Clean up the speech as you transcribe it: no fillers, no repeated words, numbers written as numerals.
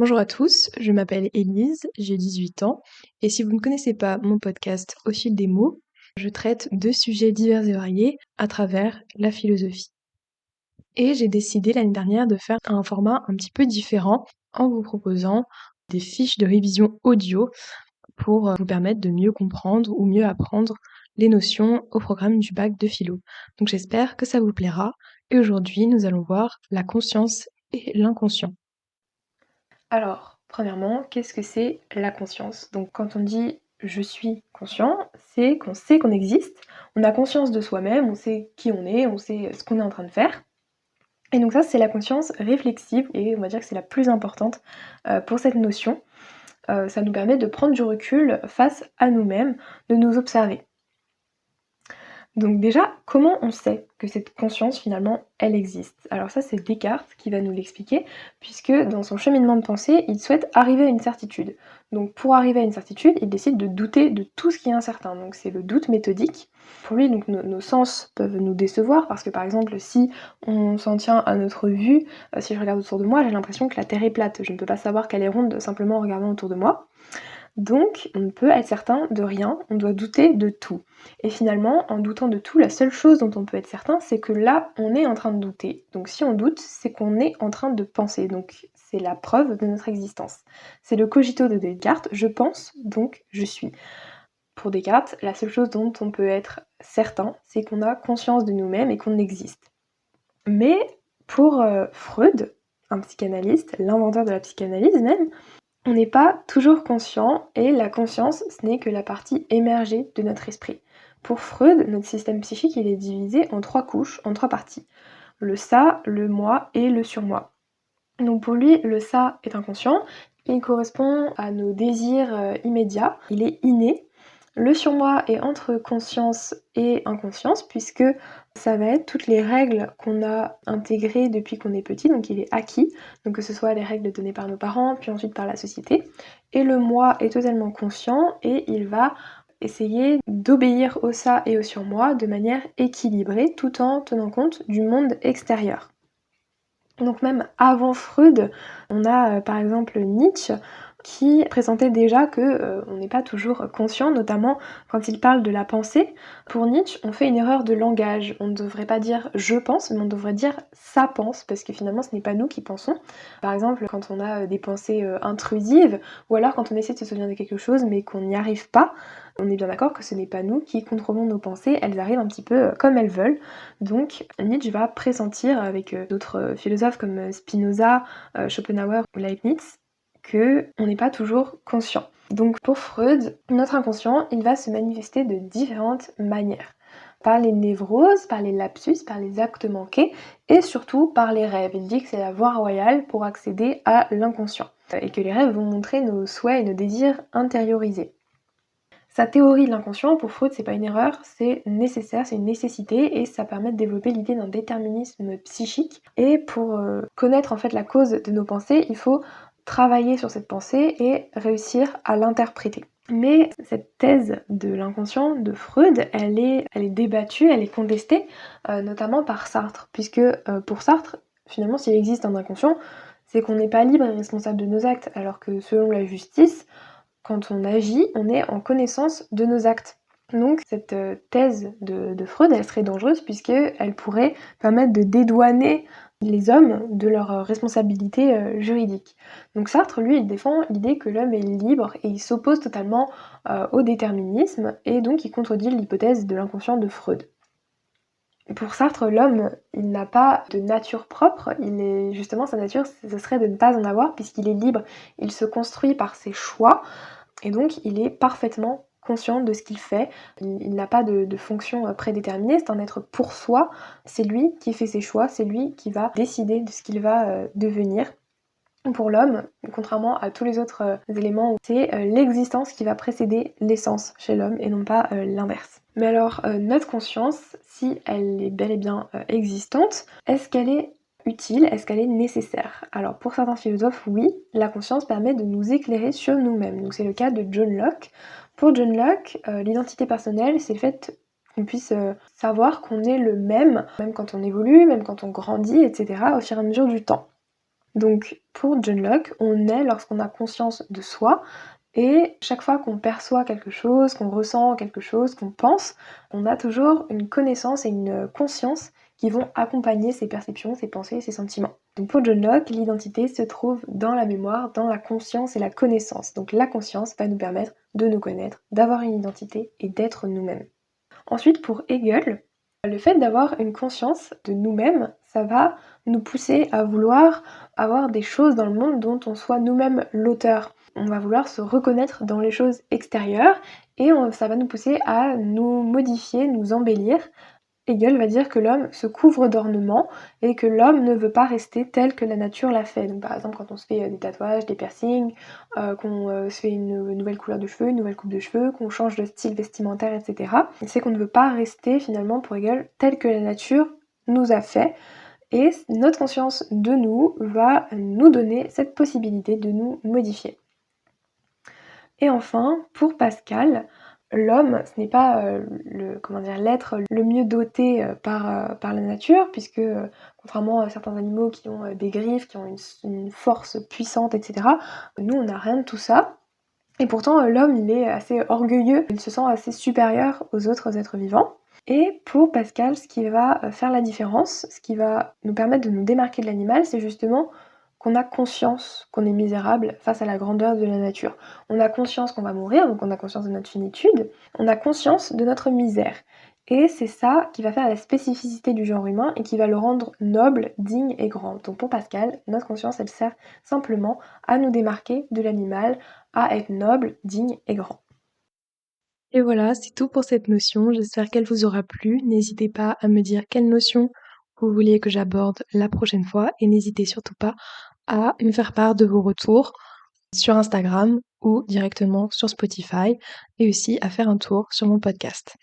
Bonjour à tous, je m'appelle Élise, j'ai 18 ans et si vous ne connaissez pas mon podcast Au fil des mots, je traite de sujets divers et variés à travers la philosophie. Et j'ai décidé l'année dernière de faire un format un petit peu différent en vous proposant des fiches de révision audio pour vous permettre de mieux comprendre ou mieux apprendre les notions au programme du bac de philo. Donc j'espère que ça vous plaira et aujourd'hui nous allons voir la conscience et l'inconscient. Alors, premièrement, qu'est-ce que c'est la conscience? Donc quand on dit je suis conscient, c'est qu'on sait qu'on existe, on a conscience de soi-même, on sait qui on sait ce qu'on est en train de faire. Et donc ça, c'est la conscience réflexive et on va dire que c'est la plus importante pour cette notion. Ça nous permet de prendre du recul face à nous-mêmes, de nous observer. Donc déjà, comment on sait que cette conscience finalement, elle existe? Alors ça, c'est Descartes qui va nous l'expliquer, puisque dans son cheminement de pensée, il souhaite arriver à une certitude. Donc pour arriver à une certitude, il décide de douter de tout ce qui est incertain. Donc c'est le doute méthodique. Pour lui, donc nos sens peuvent nous décevoir, parce que par exemple, si on s'en tient à notre vue, si je regarde autour de moi, j'ai l'impression que la Terre est plate. Je ne peux pas savoir qu'elle est ronde simplement en regardant autour de moi. Donc, on ne peut être certain de rien, on doit douter de tout. Et finalement, en doutant de tout, la seule chose dont on peut être certain, c'est que là, on est en train de douter. Donc si on doute, c'est qu'on est en train de penser. Donc c'est la preuve de notre existence. C'est le cogito de Descartes, je pense, donc je suis. Pour Descartes, la seule chose dont on peut être certain, c'est qu'on a conscience de nous-mêmes et qu'on existe. Mais pour Freud, un psychanalyste, l'inventeur de la psychanalyse même, on n'est pas toujours conscient et la conscience, ce n'est que la partie émergée de notre esprit. Pour Freud, notre système psychique, il est divisé en 3 couches, en 3 parties. Le ça, le moi et le surmoi. Donc pour lui, le ça est inconscient, il correspond à nos désirs immédiats, il est inné. Le surmoi est entre conscience et inconscience, puisque ça va être toutes les règles qu'on a intégrées depuis qu'on est petit, donc il est acquis, donc que ce soit les règles données par nos parents, puis ensuite par la société. Et le moi est totalement conscient et il va essayer d'obéir au ça et au surmoi de manière équilibrée, tout en tenant compte du monde extérieur. Donc même avant Freud, on a par exemple Nietzsche qui présentait déjà que on n'est pas toujours conscient, notamment quand il parle de la pensée. Pour Nietzsche, on fait une erreur de langage. On ne devrait pas dire je pense, mais on devrait dire ça pense, parce que finalement ce n'est pas nous qui pensons. Par exemple, quand on a des pensées intrusives, ou alors quand on essaie de se souvenir de quelque chose mais qu'on n'y arrive pas, on est bien d'accord que ce n'est pas nous qui contrôlons nos pensées, elles arrivent un petit peu comme elles veulent. Donc Nietzsche va pressentir avec d'autres philosophes comme Spinoza, Schopenhauer ou Leibniz qu'on n'est pas toujours conscient. Donc pour Freud, notre inconscient, il va se manifester de différentes manières. Par les névroses, par les lapsus, par les actes manqués et surtout par les rêves. Il dit que c'est la voie royale pour accéder à l'inconscient et que les rêves vont montrer nos souhaits et nos désirs intériorisés. Sa théorie de l'inconscient, pour Freud, c'est pas une erreur, c'est nécessaire, c'est une nécessité et ça permet de développer l'idée d'un déterminisme psychique. Et pour connaître en fait la cause de nos pensées, il faut travailler sur cette pensée et réussir à l'interpréter. Mais cette thèse de l'inconscient de Freud, elle est débattue, elle est contestée, notamment par Sartre, puisque pour Sartre, finalement, s'il existe un inconscient, c'est qu'on n'est pas libre et responsable de nos actes, alors que selon la justice, quand on agit, on est en connaissance de nos actes. Donc cette thèse de Freud, elle serait dangereuse puisqu'elle pourrait permettre de dédouaner les hommes de leur responsabilité juridique. Donc Sartre, lui, il défend l'idée que l'homme est libre et il s'oppose totalement au déterminisme et donc il contredit l'hypothèse de l'inconscient de Freud. Pour Sartre, l'homme, il n'a pas de nature propre, justement sa nature, ce serait de ne pas en avoir puisqu'il est libre, il se construit par ses choix et donc il est parfaitement conscient de ce qu'il fait, il n'a pas de fonction prédéterminée, c'est un être pour soi, c'est lui qui fait ses choix, c'est lui qui va décider de ce qu'il va devenir. Pour l'homme, contrairement à tous les autres éléments, c'est l'existence qui va précéder l'essence chez l'homme et non pas l'inverse. Mais alors, notre conscience, si elle est bel et bien existante, est-ce qu'elle est utile? Est-ce qu'elle est nécessaire? Alors pour certains philosophes, oui, la conscience permet de nous éclairer sur nous-mêmes. Donc c'est le cas de John Locke. Pour John Locke, l'identité personnelle, c'est le fait qu'on puisse savoir qu'on est le même quand on évolue, même quand on grandit, etc., au fur et à mesure du temps. Donc pour John Locke, on est lorsqu'on a conscience de soi et chaque fois qu'on perçoit quelque chose, qu'on ressent quelque chose, qu'on pense, on a toujours une connaissance et une conscience qui vont accompagner ces perceptions, ces pensées, ces sentiments. Donc pour John Locke, l'identité se trouve dans la mémoire, dans la conscience et la connaissance. Donc la conscience va nous permettre de nous connaître, d'avoir une identité et d'être nous-mêmes. Ensuite, pour Hegel, le fait d'avoir une conscience de nous-mêmes, ça va nous pousser à vouloir avoir des choses dans le monde dont on soit nous-mêmes l'auteur. On va vouloir se reconnaître dans les choses extérieures et ça va nous pousser à nous modifier, nous embellir. Hegel va dire que l'homme se couvre d'ornements et que l'homme ne veut pas rester tel que la nature l'a fait. Donc par exemple quand on se fait des tatouages, des piercings, qu'on se fait une nouvelle couleur de cheveux, une nouvelle coupe de cheveux, qu'on change de style vestimentaire, etc. C'est qu'on ne veut pas rester finalement pour Hegel tel que la nature nous a fait. Et notre conscience de nous va nous donner cette possibilité de nous modifier. Et enfin, pour Pascal, l'homme, ce n'est pas l'être le mieux doté par la nature, puisque contrairement à certains animaux qui ont des griffes, qui ont une force puissante, etc., nous, on n'a rien de tout ça. Et pourtant, l'homme, il est assez orgueilleux, il se sent assez supérieur aux autres êtres vivants. Et pour Pascal, ce qui va faire la différence, ce qui va nous permettre de nous démarquer de l'animal, c'est justement qu'on a conscience qu'on est misérable face à la grandeur de la nature. On a conscience qu'on va mourir, donc on a conscience de notre finitude, on a conscience de notre misère. Et c'est ça qui va faire la spécificité du genre humain et qui va le rendre noble, digne et grand. Donc pour Pascal, notre conscience, elle sert simplement à nous démarquer de l'animal, à être noble, digne et grand. Et voilà, c'est tout pour cette notion. J'espère qu'elle vous aura plu. N'hésitez pas à me dire quelle notion vous vouliez que j'aborde la prochaine fois et n'hésitez surtout pas à me faire part de vos retours sur Instagram ou directement sur Spotify et aussi à faire un tour sur mon podcast.